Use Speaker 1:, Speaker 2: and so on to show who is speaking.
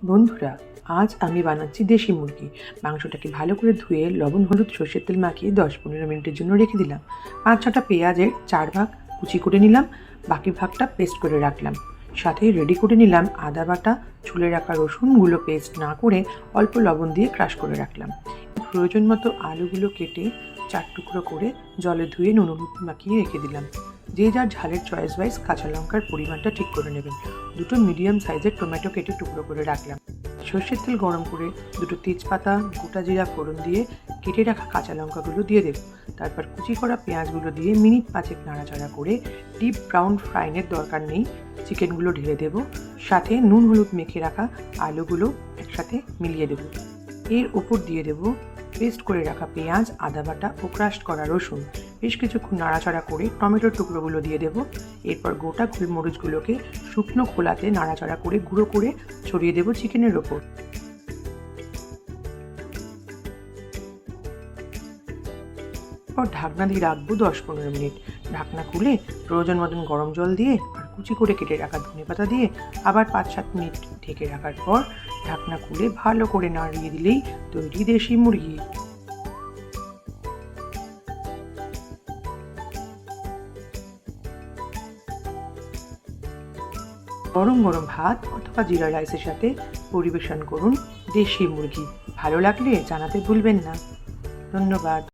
Speaker 1: বন্ধুরা, আজ আমি বানাচ্ছি দেশি মুরগি। মাংসটাকে ভালো করে ধুয়ে লবণ হলুদ সর্ষের তেল মাখিয়ে 10-15 মিনিটের জন্য রেখে দিলাম। 5-6টা পেঁয়াজের 4 ভাগ কুচি করে নিলাম, বাকি ভাগটা পেস্ট করে রাখলাম। সাথে রেডি করে নিলাম আদা বাটা, ছুলে রাখা রসুনগুলো পেস্ট না করে অল্প লবণ দিয়ে ক্রাশ করে রাখলাম। প্রয়োজন মতো আলুগুলো কেটে 4 টুকরো করে জলে ধুয়ে নুন হলুদ মাখিয়ে রেখে দিলাম। যে যার ঝালের চয়েস ওয়াইজ কাঁচা লঙ্কার পরিমাণটা ঠিক করে নেবেন। 2টো মিডিয়াম সাইজের টমেটো কেটে টুকরো করে রাখলাম। সর্ষের তেল গরম করে 2টো তেজপাতা, গোটা জিরা ফোড়ন দিয়ে কেটে রাখা কাঁচা লঙ্কাগুলো দিয়ে দেব। তারপর কুচি করা পেঁয়াজগুলো দিয়ে মিনিট 5 নাড়াচাড়া করে ডিপ ব্রাউন ফ্রাইনের দরকার নেই, চিকেনগুলো ঢেলে দেব। সাথে নুন হলুদ মেখে রাখা আলুগুলো একসাথে মিলিয়ে দেব। এর উপর দিয়ে দেব পেস্ট করে রাখা পেঁয়াজ, আদা বাটা ও ক্রাশ করা রসুন। বেশ কিছুক্ষণ নাড়াচাড়া করে টমেটোর টুকরোগুলো দিয়ে দেব। এরপর গোটা গোলমরিচগুলোকে শুকনো খোলাতে নাড়াচাড়া করে গুঁড়ো করে ছড়িয়ে দেব চিকেনের ওপর। ঢাকনা দিয়ে রাখবো 10-15 মিনিট। ঢাকনা খুলে প্রয়োজন মতন গরম জল দিয়ে আর কুচি করে কেটে রাখা ধনেপাতা দিয়ে আবার 5-7 মিনিট ঢেকে রাখার পর ঢাকনা খুলে ভালো করে নাড়িয়ে দিলেই তৈরি দেশি মুরগি। গরম গরম ভাত অথবা জিরা রাইসের সাথে পরিবেশন করুন দেশি মুরগি। ভালো লাগলে জানাতে ভুলবেন না। ধন্যবাদ।